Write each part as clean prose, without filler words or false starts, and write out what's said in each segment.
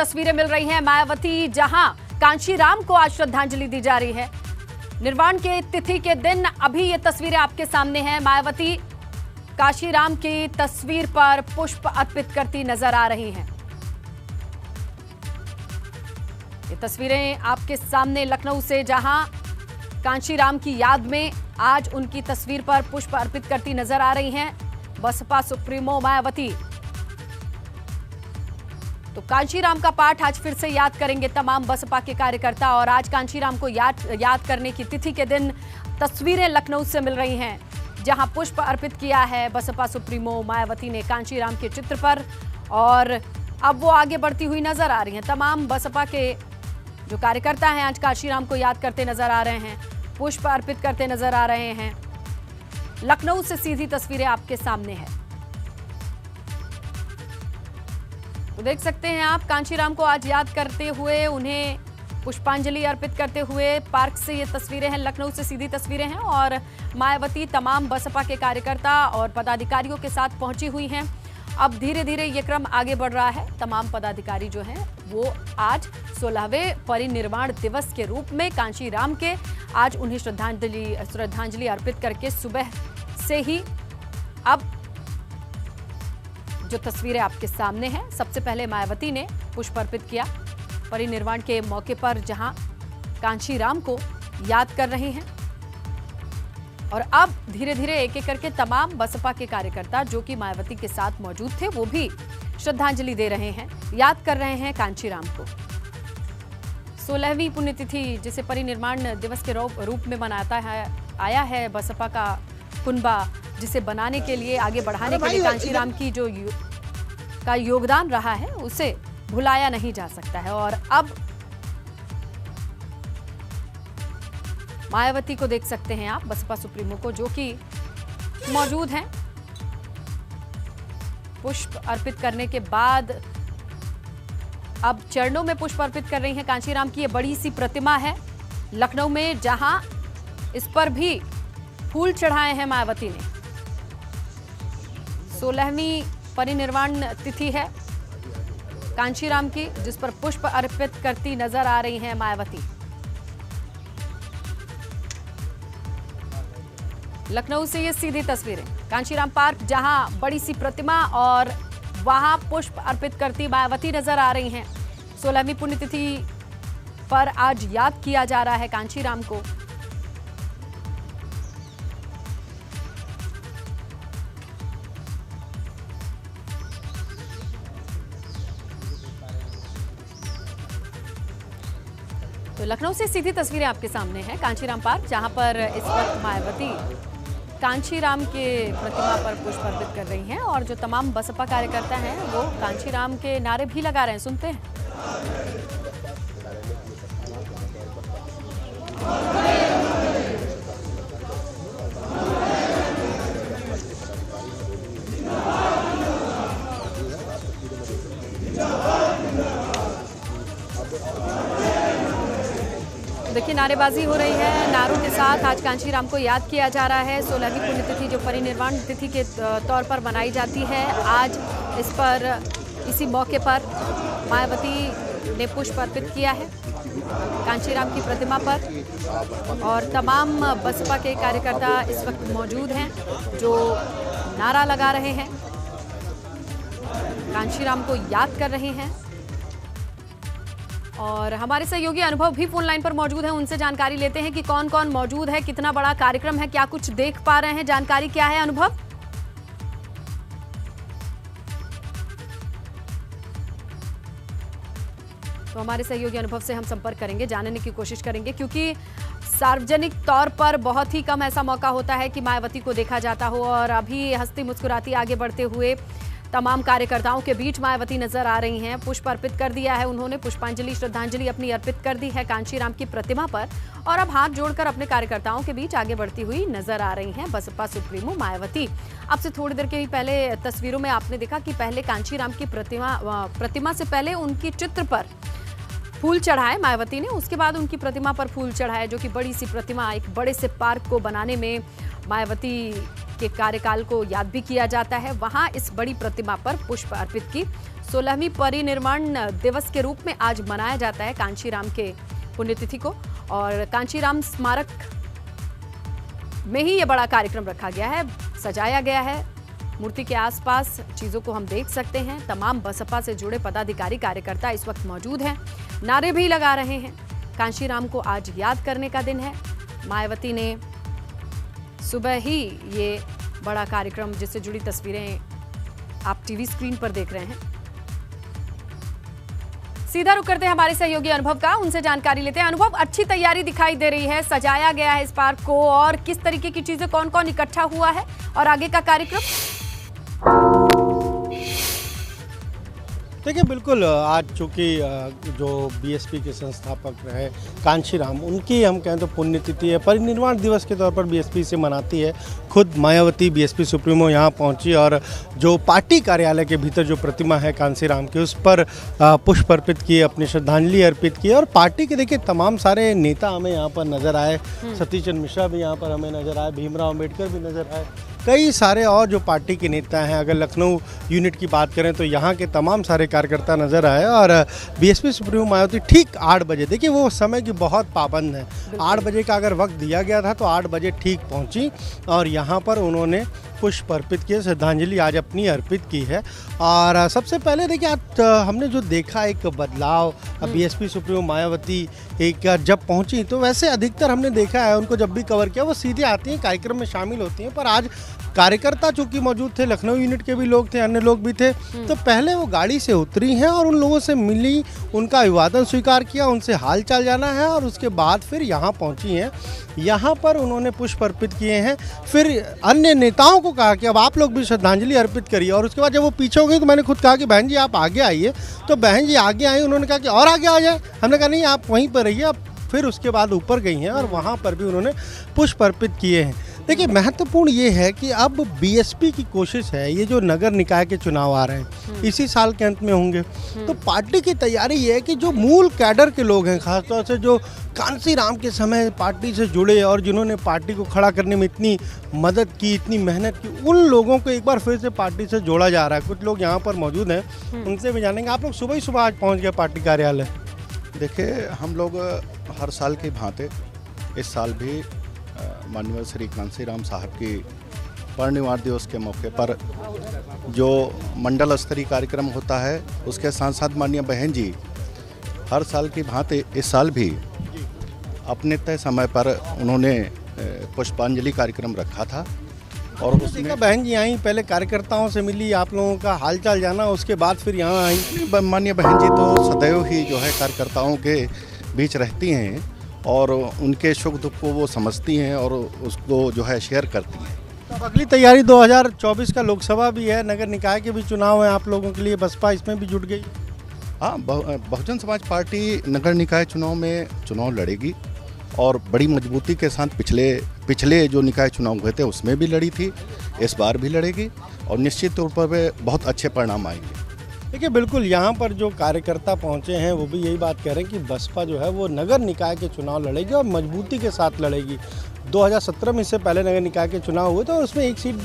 तस्वीरें मिल रही हैं मायावती, जहां कांशीराम को आज श्रद्धांजलि दी जा रही है। निर्वाण के तिथि के दिन अभी ये तस्वीरें आपके सामने हैं। मायावती कांशीराम की तस्वीर पर पुष्प अर्पित करती नजर आ रही हैं। ये तस्वीरें आपके सामने लखनऊ से, जहां कांशीराम की याद में आज उनकी तस्वीर पर पुष्प अर्पित करती नजर आ रही हैं बसपा सुप्रीमो मायावती। तो कांशीराम का पाठ आज फिर से याद करेंगे तमाम बसपा के कार्यकर्ता, और आज कांशीराम को याद करने की तिथि के दिन तस्वीरें लखनऊ से मिल रही हैं, जहां पुष्प अर्पित किया है बसपा सुप्रीमो मायावती ने कांशीराम के चित्र पर, और अब वो आगे बढ़ती हुई नजर आ रही हैं। तमाम बसपा के जो कार्यकर्ता हैं आज कांशीराम को याद करते नजर आ रहे हैं, पुष्प अर्पित करते नजर आ रहे हैं। लखनऊ से सीधी तस्वीरें आपके सामने है, तो देख सकते हैं आप कांशीराम को आज याद करते हुए, उन्हें पुष्पांजलि अर्पित करते हुए पार्क से ये तस्वीरें हैं, लखनऊ से सीधी तस्वीरें हैं, और मायावती तमाम बसपा के कार्यकर्ता और पदाधिकारियों के साथ पहुंची हुई हैं। अब धीरे धीरे ये क्रम आगे बढ़ रहा है। तमाम पदाधिकारी जो हैं वो आज 16वें परिनिर्वाण दिवस के रूप में कांशीराम के आज उन्हें श्रद्धांजलि अर्पित करके सुबह से ही अब जो तस्वीरें आपके सामने हैं, सबसे पहले मायावती ने पुष्प अर्पित किया परिनिर्वाण के मौके पर, जहां कांशीराम को याद कर रहे हैं, और अब धीरे धीरे एक एक करके तमाम बसपा के कार्यकर्ता जो कि मायावती के साथ मौजूद थे वो भी श्रद्धांजलि दे रहे हैं, याद कर रहे हैं कांशीराम को। 16वीं पुण्यतिथि जिसे परिनिर्वाण दिवस के रूप में मनाता है, आया है बसपा का कुनबा, जिसे बनाने के लिए, आगे बढ़ाने के लिए कांशीराम की जो का योगदान रहा है उसे भुलाया नहीं जा सकता है। और अब मायावती को देख सकते हैं आप, बसपा सुप्रीमो को, जो कि मौजूद हैं। पुष्प अर्पित करने के बाद अब चरणों में पुष्प अर्पित कर रही हैं कांशीराम की। ये बड़ी सी प्रतिमा है लखनऊ में, जहां इस पर भी फूल चढ़ाए हैं मायावती ने। 16वीं परिनिर्वाण तिथि है कांशीराम की, जिस पर पुष्प अर्पित करती नजर आ रही हैं मायावती। लखनऊ से ये सीधी तस्वीरें कांशीराम पार्क, जहां बड़ी सी प्रतिमा और वहां पुष्प अर्पित करती मायावती नजर आ रही हैं। 16वीं पुण्यतिथि पर आज याद किया जा रहा है कांशीराम को। तो लखनऊ से सीधी तस्वीरें आपके सामने हैं कांशीराम पार्क, जहां पर इस वक्त मायावती कांशीराम के प्रतिमा पर पुष्प अर्पित कर रही हैं, और जो तमाम बसपा कार्यकर्ता हैं वो कांशीराम के नारे भी लगा रहे हैं। सुनते हैं। देखिए नारेबाजी हो रही है, नारों के साथ आज कांशीराम को याद किया जा रहा है। 16वीं पुण्यतिथि जो परिनिर्वाण तिथि के तौर पर मनाई जाती है, आज इस पर, इसी मौके पर मायावती ने पुष्प अर्पित किया है कांशीराम की प्रतिमा पर, और तमाम बसपा के कार्यकर्ता इस वक्त मौजूद हैं जो नारा लगा रहे हैं, कांशीराम को याद कर रहे हैं। और हमारे सहयोगी अनुभव भी फोन लाइन पर मौजूद हैं, उनसे जानकारी लेते हैं कि कौन कौन मौजूद है, कितना बड़ा कार्यक्रम है, क्या कुछ देख पा रहे हैं, जानकारी क्या है अनुभव? तो हमारे सहयोगी अनुभव से हम संपर्क करेंगे, जानने की कोशिश करेंगे, क्योंकि सार्वजनिक तौर पर बहुत ही कम ऐसा मौका होता है कि मायावती को देखा जाता हो, और अभी हंसती मुस्कुराती आगे बढ़ते हुए तमाम कार्यकर्ताओं के बीच मायावती नजर आ रही हैं। पुष्प अर्पित कर दिया है उन्होंने, पुष्पांजलि श्रद्धांजलि अपनी अर्पित कर दी है कांशीराम की प्रतिमा पर, और अब हाथ जोड़कर अपने कार्यकर्ताओं के बीच आगे बढ़ती हुई नजर आ रही हैं बसपा सुप्रीमो मायावती। अब से थोड़ी देर के पहले तस्वीरों में आपने देखा कि पहले कांशीराम की प्रतिमा से पहले उनकी चित्र पर फूल चढ़ाए मायावती ने, उसके बाद उनकी प्रतिमा पर फूल चढ़ाए, जो कि बड़ी सी प्रतिमा, एक बड़े से पार्क को बनाने में मायावती के कार्यकाल को याद भी किया जाता है। वहां इस बड़ी प्रतिमा पर पुष्प अर्पित की 16वीं परिनिर्वाण दिवस के रूप में आज मनाया जाता है कांशीराम के पुण्यतिथि को, और कांशीराम स्मारक में ही ये बड़ा कार्यक्रम रखा गया है, सजाया गया है। मूर्ति के आसपास चीजों को हम देख सकते हैं। तमाम बसपा से जुड़े पदाधिकारी कार्यकर्ता इस वक्त मौजूद हैं, नारे भी लगा रहे हैं। कांशीराम को आज याद करने का दिन है। मायावती ने सुबह ही ये बड़ा कार्यक्रम, जिससे जुड़ी तस्वीरें आप टीवी स्क्रीन पर देख रहे हैं। सीधा रुख करते हैं हमारे सहयोगी अनुभव का, उनसे जानकारी लेते हैं। अनुभव, अच्छी तैयारी दिखाई दे रही है, सजाया गया है इस पार्क को, और किस तरीके की चीजें, कौन कौन इकट्ठा हुआ है और आगे का कार्यक्रम? देखिए, बिल्कुल आज चूँकि जो बीएसपी के संस्थापक रहे कांशीराम, उनकी हम कहें तो पुण्यतिथि है, परिनिर्वाण दिवस के तौर पर बीएसपी से मनाती है। खुद मायावती बीएसपी सुप्रीमो यहाँ पहुँची और जो पार्टी कार्यालय के भीतर जो प्रतिमा है कांशीराम की, उस पर पुष्प अर्पित किए, अपनी श्रद्धांजलि अर्पित की। और पार्टी के देखिए तमाम सारे नेता हमें यहाँ पर नज़र आए, सतीश चंद्र मिश्रा भी यहाँ पर हमें नज़र आए, भीमराव अम्बेडकर भी नज़र आए, कई सारे और जो पार्टी के नेता हैं। अगर लखनऊ यूनिट की बात करें तो यहाँ के तमाम सारे कार्यकर्ता नज़र आए। और बीएसपी सुप्रीमो मायावती ठीक 8 बजे, देखिए वो समय की बहुत पाबंद है, 8 बजे का अगर वक्त दिया गया था तो 8 बजे ठीक पहुँची और यहाँ पर उन्होंने पुष्प अर्पित किए, श्रद्धांजलि आज अपनी अर्पित की है। और सबसे पहले देखिए आज हमने जो देखा एक बदलाव, बीएसपी सुप्रीमो मायावती एक जब पहुंची तो वैसे अधिकतर हमने देखा है उनको जब भी कवर किया वो सीधे आती हैं, कार्यक्रम में शामिल होती हैं। पर आज कार्यकर्ता चूंकि मौजूद थे, लखनऊ यूनिट के भी लोग थे, अन्य लोग भी थे, तो पहले वो गाड़ी से उतरी हैं और उन लोगों से मिली, उनका अभिवादन स्वीकार किया, उनसे हाल चाल जाना है और उसके बाद फिर यहाँ पहुँची हैं। यहाँ पर उन्होंने पुष्प अर्पित किए हैं। फिर अन्य नेताओं को कहा कि अब आप लोग भी श्रद्धांजलि अर्पित करिए। और उसके बाद जब वो पीछे हो गई तो मैंने खुद कहा कि बहन जी आप आगे आइए, तो बहन जी आगे आई। उन्होंने कहा कि और आगे आ जाए, हमने कहा नहीं आप वहीं पर रहिए। अब फिर उसके बाद ऊपर गई हैं और वहाँ पर भी उन्होंने पुष्प अर्पित किए हैं। देखिए महत्वपूर्ण ये है कि अब बीएसपी की कोशिश है, ये जो नगर निकाय के चुनाव आ रहे हैं इसी साल के अंत में होंगे, तो पार्टी की तैयारी ये है कि जो मूल कैडर के लोग हैं, खासतौर से जो कांशीराम के समय पार्टी से जुड़े और जिन्होंने पार्टी को खड़ा करने में इतनी मदद की, इतनी मेहनत की, उन लोगों को एक बार फिर से पार्टी से जोड़ा जा रहा है। कुछ लोग यहाँ पर मौजूद हैं, उनसे भी जानेंगे। आप लोग सुबह ही सुबह आज पहुँच गए पार्टी कार्यालय? देखिए, हम लोग हर साल की भांति इस साल भी माननीय श्री कांशीराम साहब की परिनिर्वाण दिवस के मौके पर जो मंडल स्तरीय कार्यक्रम होता है, उसके साथ साथ माननीय बहन जी हर साल की भांति इस साल भी अपने तय समय पर उन्होंने पुष्पांजलि कार्यक्रम रखा था। और उसमें बहन जी आई, पहले कार्यकर्ताओं से मिली, आप लोगों का हालचाल जाना, उसके बाद फिर यहाँ आई। माननीय बहन जी तो सदैव ही जो है कार्यकर्ताओं के बीच रहती हैं और उनके सुख दुख को वो समझती हैं और उसको जो है शेयर करती हैं। अब अगली तैयारी 2024 का लोकसभा भी है, नगर निकाय के भी चुनाव है आप लोगों के लिए, बसपा इसमें भी जुट गई? हाँ, बहुजन समाज पार्टी नगर निकाय चुनाव में चुनाव लड़ेगी और बड़ी मजबूती के साथ पिछले जो निकाय चुनाव हुए थे उसमें भी लड़ी थी, इस बार भी लड़ेगी और निश्चित तौर पर बहुत अच्छे परिणाम आएंगे। देखिए बिल्कुल, यहाँ पर जो कार्यकर्ता पहुँचे हैं वो भी यही बात कह रहे हैं कि बसपा जो है वो नगर निकाय के चुनाव लड़ेगी और मजबूती के साथ लड़ेगी। 2017 में इससे पहले नगर निकाय के चुनाव हुए थे और उसमें एक सीट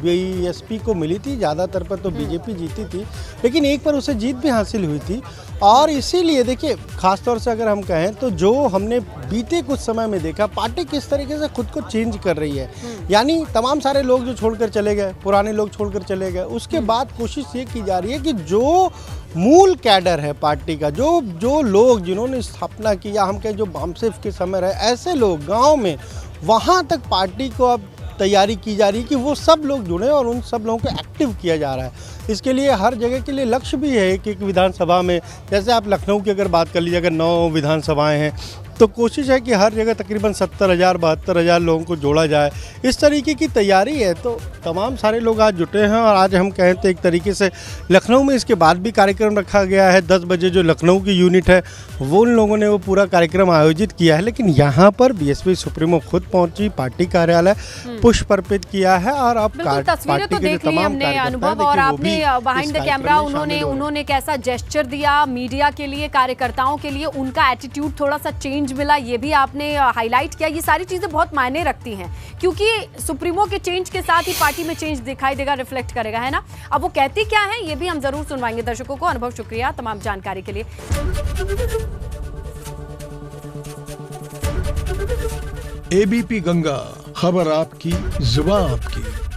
बीएसपी को मिली थी, ज़्यादातर पर तो बीजेपी जीती थी, लेकिन एक पर उसे जीत भी हासिल हुई थी। और इसीलिए देखिए खासतौर से अगर हम कहें तो जो हमने बीते कुछ समय में देखा, पार्टी किस तरीके से खुद को चेंज कर रही है, यानी तमाम सारे लोग जो छोड़कर चले गए, पुराने लोग छोड़कर चले गए, उसके बाद कोशिश ये की जा रही है कि जो मूल कैडर है पार्टी का, जो लोग जिन्होंने स्थापना की या हम कहें जो बामसेफ के समय रहे, ऐसे लोग गांव में वहां तक पार्टी को अब तैयारी की जा रही है कि वो सब लोग जुड़े और उन सब लोगों को एक्टिव किया जा रहा है। इसके लिए हर जगह के लिए लक्ष्य भी है कि एक विधानसभा में, जैसे आप लखनऊ की अगर बात कर लीजिए, अगर 9 विधानसभाएं हैं तो कोशिश है कि हर जगह तकरीबन 70,000 72,000 लोगों को जोड़ा जाए। इस तरीके की तैयारी है, तो तमाम सारे लोग आज जुटे हैं। और आज हम कहें तो एक तरीके से लखनऊ में इसके बाद भी कार्यक्रम रखा गया है। 10 बजे जो लखनऊ की यूनिट है वो उन लोगों ने वो पूरा कार्यक्रम आयोजित किया है, लेकिन यहाँ पर बीएसपी सुप्रीमो खुद पहुंची, पार्टी कार्यालय पुष्प अर्पित किया है और अब तस्वीरें तो देख ली हमने अनुभव, और आपने बिहाइंड द कार्यक्रम कैमरा में शामिल हो रहे। उन्होंने कैसा जेस्चर दिया मीडिया के लिए, कार्यकर्ताओं के लिए, उनका एटीट्यूड थोड़ा सा चेंज मिला, ये भी आपने हाईलाइट किया। ये सारी चीजें बहुत मायने रखती हैं क्योंकि सुप्रीमो के चेंज के साथ ही पार्टी में चेंज दिखाई देगा, रिफ्लेक्ट करेगा, है ना। अब वो कहती क्या है ये भी हम जरूर सुनवाएंगे दर्शकों को। अनुभव, शुक्रिया तमाम जानकारी के लिए। एबीपी गंगा, खबर आपकी, जुबान आपकी।